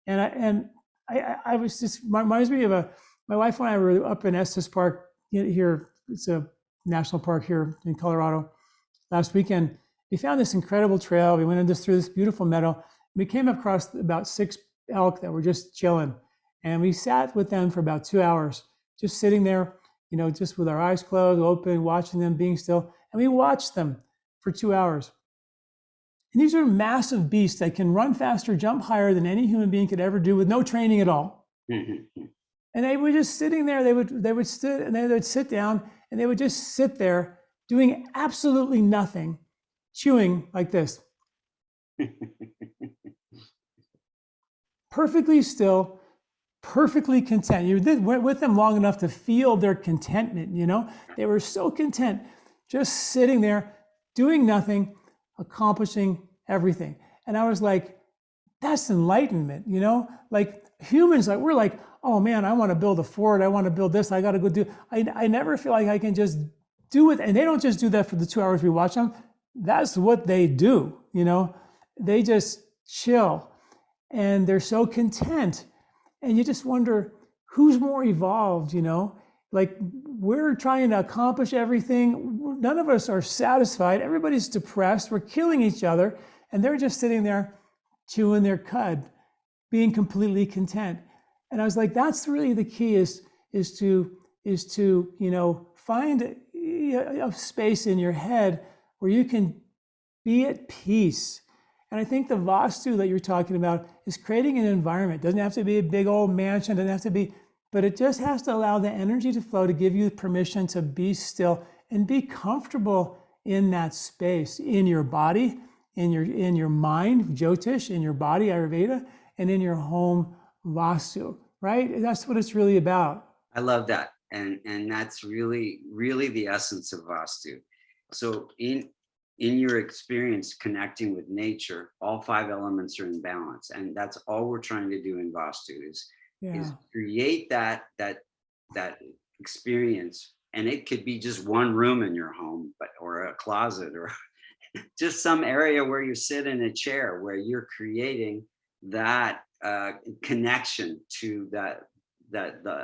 And I was just, reminds me of my wife and I were up in Estes Park here. It's a national park here in Colorado. Last weekend, we found this incredible trail. We went through this beautiful meadow. We came across about 6 elk that were just chilling. And we sat with them for about 2 hours, just sitting there, just with our eyes closed, open, watching them, being still. And we watched them for 2 hours. And these are massive beasts that can run faster, jump higher than any human being could ever do with no training at all. And they were just sitting there. They would sit down, and they would just sit there doing absolutely nothing, chewing like this. Perfectly still, perfectly content. You went with them long enough to feel their contentment, They were so content, just sitting there, doing nothing, accomplishing everything. And I was like, that's enlightenment, Like humans, we're like, oh man, I want to build a fort. I want to build this. I got to go do. I never feel like I can just do it. And they don't just do that for the 2 hours we watch them. That's what they do, They just chill, and they're so content. And you just wonder, who's more evolved, Like, we're trying to accomplish everything. None of us are satisfied. Everybody's depressed. We're killing each other. And they're just sitting there chewing their cud, being completely content. And I was like, that's really the key, is to find of space in your head where you can be at peace. And I think the Vastu that you're talking about is creating an environment. It doesn't have to be a big old mansion, it doesn't have to be, but it just has to allow the energy to flow, to give you permission to be still and be comfortable in that space, in your body, in your mind, Jyotish, in your body, Ayurveda, and in your home, Vastu, right? That's what it's really about. I love that. And that's really, really the essence of Vastu. So in your experience connecting with nature, all 5 elements are in balance. And that's all we're trying to do in Vastu is create that experience. And it could be just one room in your home, or a closet, or just some area where you sit in a chair, where you're creating that connection to the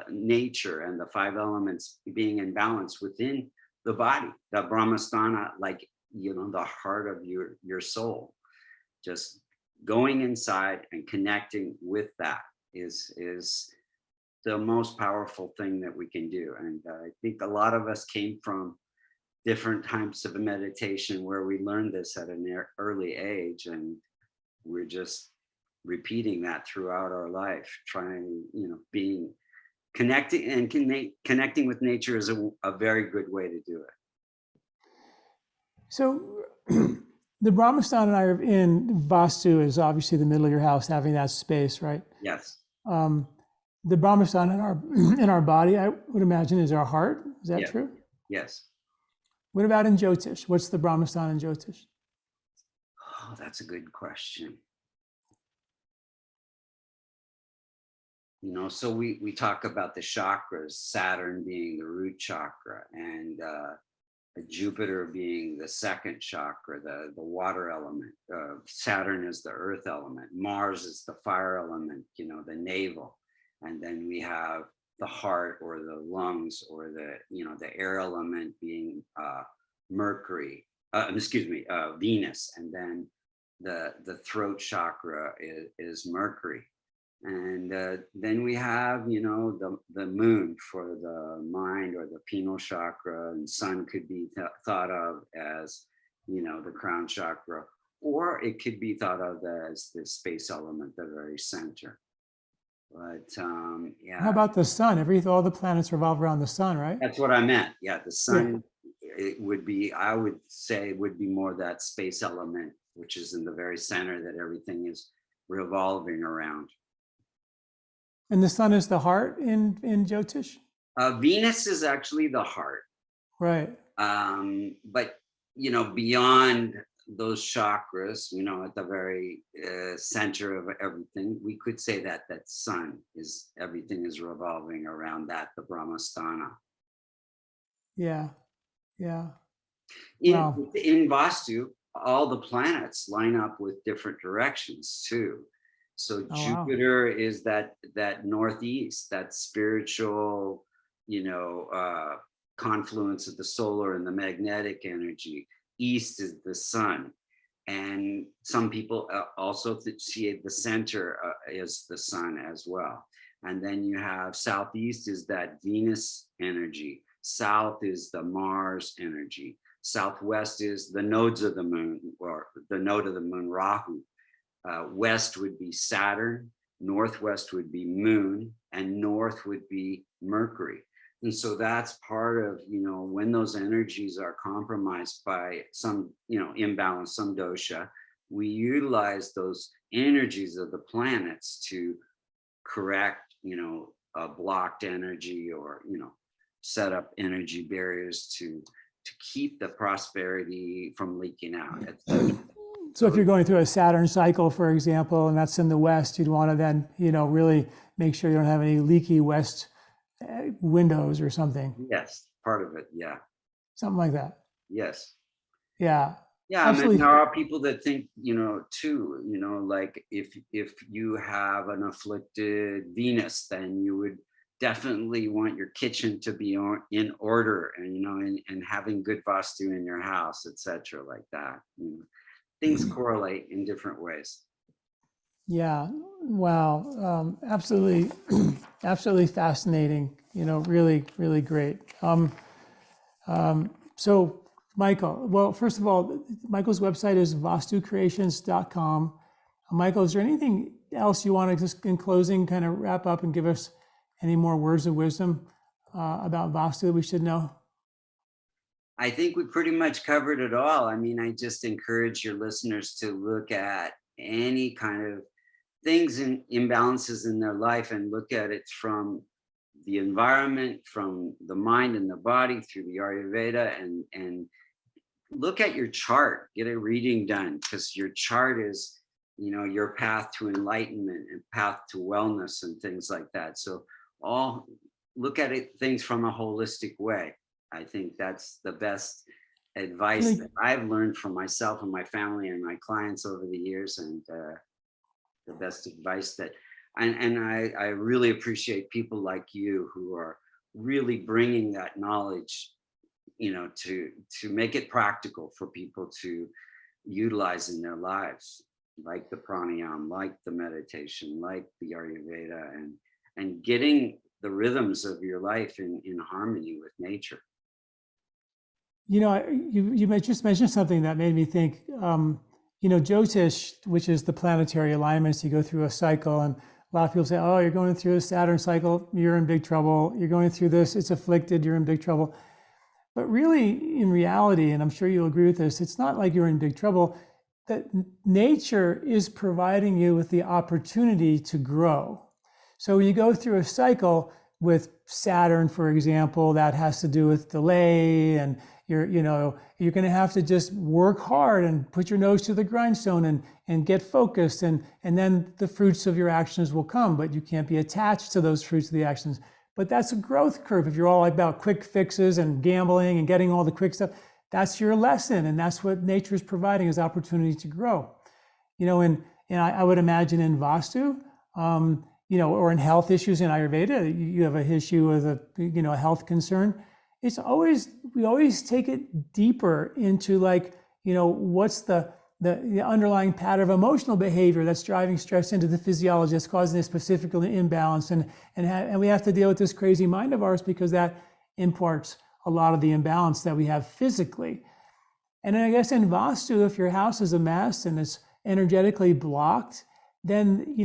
nature and the 5 elements being in balance within the body, the Brahmasthana, like, the heart of your soul. Just going inside and connecting with that is the most powerful thing that we can do. And I think a lot of us came from different types of meditation where we learned this at an early age, and we're just repeating that throughout our life, trying, being connecting, and connecting with nature is a very good way to do it. So the Brahmasthana in Vastu is obviously the middle of your house, having that space, right? Yes. The Brahmasthana in our body, I would imagine, is our heart. Is that true? Yes. What about in Jyotish? What's the Brahmasthana in Jyotish? Oh, that's a good question. So we talk about the chakras, Saturn being the root chakra, and Jupiter being the 2nd chakra, the water element. Saturn is the earth element. Mars is the fire element, the navel. And then we have the heart, or the lungs, or the air element being Mercury, Venus. And then the throat chakra is Mercury. And then we have, the moon for the mind, or the pineal chakra, and sun could be thought of as, the crown chakra, or it could be thought of as the space element, the very center. But yeah. How about the sun? All the planets revolve around the sun, right? That's what I meant. Yeah, the sun, it would be, I would say, would be more that space element, which is in the very center that everything is revolving around. And the sun is the heart in Jyotish? Venus is actually the heart. Right. But, beyond those chakras, at the very center of everything, we could say that sun is, everything is revolving around that, the Brahmasthana. Yeah. Yeah. In Vastu, all the planets line up with different directions too. So Jupiter is that northeast, that spiritual, confluence of the solar and the magnetic energy. East is the sun. And some people also see the center is the sun as well. And then you have southeast is that Venus energy. South is the Mars energy. Southwest is the nodes of the moon, or the node of the moon, Rahu. West would be Saturn, northwest would be Moon, and north would be Mercury. And so that's part of, when those energies are compromised by some, imbalance, some dosha, we utilize those energies of the planets to correct, a blocked energy, or, set up energy barriers to keep the prosperity from leaking out. So if you're going through a Saturn cycle, for example, and that's in the west, you'd want to then, really make sure you don't have any leaky west windows or something. Yes, part of it, yeah. Something like that. Yes. Yeah. Yeah, absolutely. I mean, there are people that think, too, like if you have an afflicted Venus, then you would definitely want your kitchen to be in order, and, and having good Vastu in your house, etc., like that. Things correlate in different ways. Yeah. Wow. Absolutely, absolutely fascinating. Really, really great. So Michael, well, first of all, Michael's website is vastucreations.com. Michael, is there anything else you want to just in closing kind of wrap up and give us any more words of wisdom about Vastu that we should know? I think we pretty much covered it all. I mean, I just encourage your listeners to look at any kind of things and imbalances in their life and look at it from the environment, from the mind and the body through the Ayurveda, and look at your chart, get a reading done, because your chart is, your path to enlightenment and path to wellness and things like that. So all look at it, things from a holistic way. I think that's the best advice that I've learned from myself and my family and my clients over the years, and the best advice that, and I really appreciate people like you who are really bringing that knowledge, to make it practical for people to utilize in their lives, like the pranayama, like the meditation, like the Ayurveda, and getting the rhythms of your life in harmony with nature. You just mentioned something that made me think, Jyotish, which is the planetary alignments, you go through a cycle, and a lot of people say, oh, you're going through a Saturn cycle, you're in big trouble. You're going through this, it's afflicted, you're in big trouble. But really, in reality, and I'm sure you'll agree with this, it's not like you're in big trouble, that nature is providing you with the opportunity to grow. So when you go through a cycle with Saturn, for example, that has to do with delay, and you're going to have to just work hard and put your nose to the grindstone and get focused, and then the fruits of your actions will come, but you can't be attached to those fruits of the actions. But that's a growth curve. If you're all about quick fixes and gambling and getting all the quick stuff, that's your lesson, and that's what nature is providing, is opportunity to grow. And I would imagine in Vastu, or in health issues in Ayurveda, you have an issue with a health concern. We always take it deeper into what's the underlying pattern of emotional behavior that's driving stress into the physiology that's causing a specific imbalance, and we have to deal with this crazy mind of ours because that imparts a lot of the imbalance that we have physically. And I guess in Vastu, if your house is a mess and it's energetically blocked, then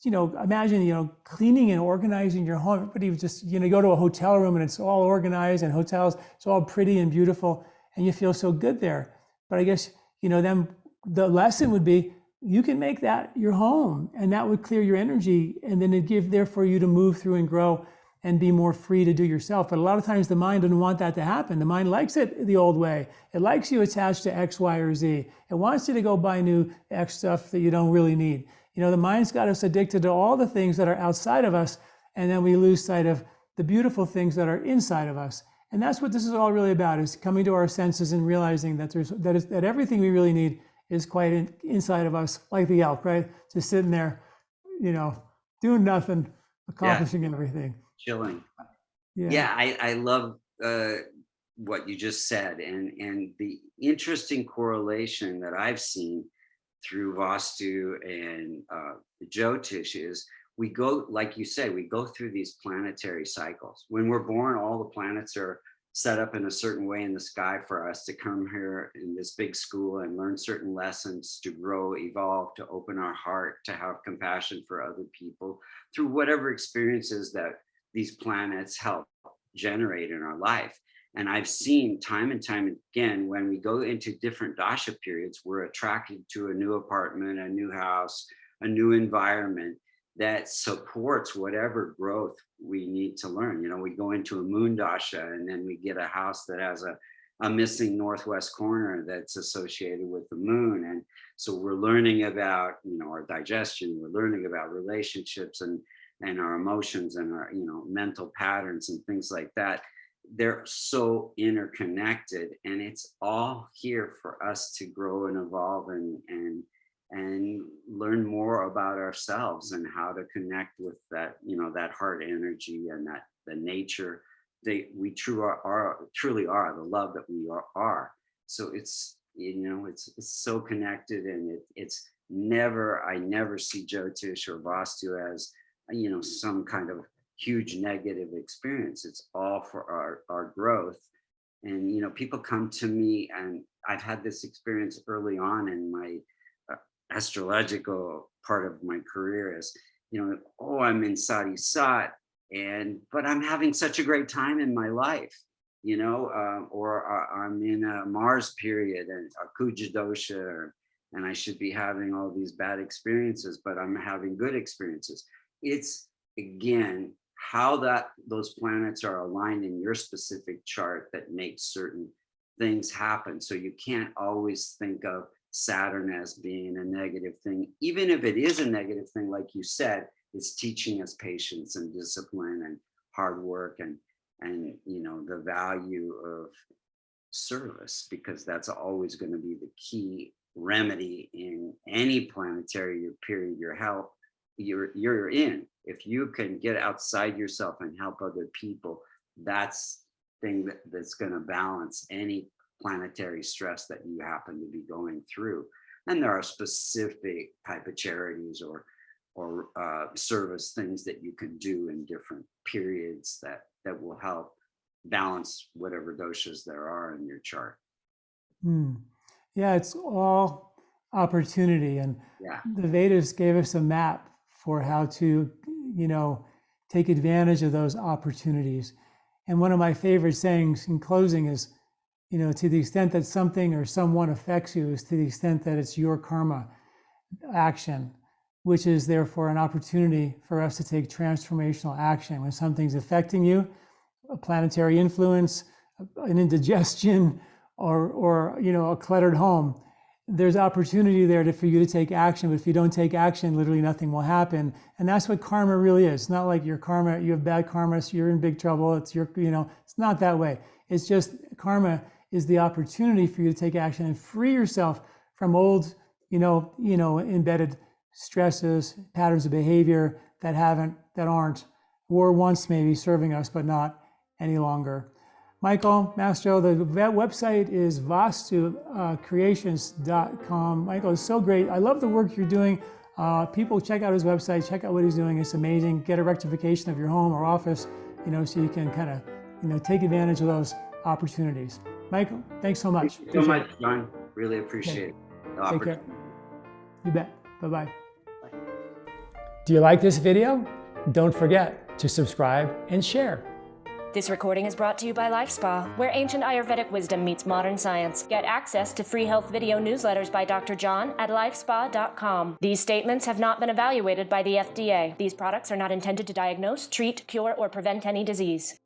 imagine, cleaning and organizing your home. Everybody just, go to a hotel room and it's all organized, and hotels, it's all pretty and beautiful, and you feel so good there. But I guess, then the lesson would be, you can make that your home, and that would clear your energy, and then it'd give there for you to move through and grow and be more free to do yourself. But a lot of times the mind doesn't want that to happen. The mind likes it the old way. It likes you attached to X, Y, or Z. It wants you to go buy new X stuff that you don't really need. The mind's got us addicted to all the things that are outside of us, and then we lose sight of the beautiful things that are inside of us. And that's what this is all really about, is coming to our senses and realizing that that everything we really need is quite inside of us, like the elk, right? Just sitting there, doing nothing, accomplishing everything. Chilling. Yeah, I love what you just said, and the interesting correlation that I've seen through Vastu and Jyotish is, we go, like you said, we go through these planetary cycles. When we're born, all the planets are set up in a certain way in the sky for us to come here in this big school and learn certain lessons, to grow, evolve, to open our heart, to have compassion for other people through whatever experiences that these planets help generate in our life. And I've seen time and time again, when we go into different dasha periods, we're attracted to a new apartment, a new house, a new environment that supports whatever growth we need to learn. We go into a moon dasha, and then we get a house that has a missing northwest corner that's associated with the moon. And so we're learning about, our digestion, we're learning about relationships and our emotions and our, mental patterns and things like that. They're so interconnected, and it's all here for us to grow and evolve and learn more about ourselves and how to connect with that, that heart energy and that the nature that we truly are, the love that we are. So it's, it's so connected, and I never see Jyotish or Vastu as, some kind of huge negative experience. It's all for our growth. And, people come to me, and I've had this experience early on in my astrological part of my career is, oh, I'm in Sadi Sat, but I'm having such a great time in my life, or I'm in a Mars period and a Kuja dosha, and I should be having all these bad experiences, but I'm having good experiences. It's, again, how those planets are aligned in your specific chart that makes certain things happen. So you can't always think of Saturn as being a negative thing, even if it is a negative thing. Like you said, it's teaching us patience and discipline and hard work and the value of service, because that's always going to be the key remedy in any planetary period you're in. If you can get outside yourself and help other people, that's thing that's going to balance any planetary stress that you happen to be going through. And there are specific type of charities or service things that you can do in different periods that will help balance whatever doshas there are in your chart. Yeah, it's all opportunity. And the Vedas gave us a map for how to, take advantage of those opportunities. And one of my favorite sayings in closing is, to the extent that something or someone affects you is to the extent that it's your karma action, which is therefore an opportunity for us to take transformational action. When something's affecting you, a planetary influence, an indigestion, or a cluttered home, there's opportunity there for you to take action. But if you don't take action, literally nothing will happen. And that's what karma really is. It's not like your karma, you have bad karma, so you're in big trouble. It's it's not that way. It's just karma is the opportunity for you to take action and free yourself from old, embedded stresses, patterns of behavior that aren't, were once maybe serving us, but not any longer. Michael Mastro, the website is vastucreations.com. Michael is so great. I love the work you're doing. People check out his website, check out what he's doing. It's amazing. Get a rectification of your home or office, so you can kind of, take advantage of those opportunities. Michael, thanks so much. Thank you so much, John. Really appreciate it. Take care. You bet. Bye-bye. Bye. Do you like this video? Don't forget to subscribe and share. This recording is brought to you by LifeSpa, where ancient Ayurvedic wisdom meets modern science. Get access to free health video newsletters by Dr. John at lifespa.com. These statements have not been evaluated by the FDA. These products are not intended to diagnose, treat, cure, or prevent any disease.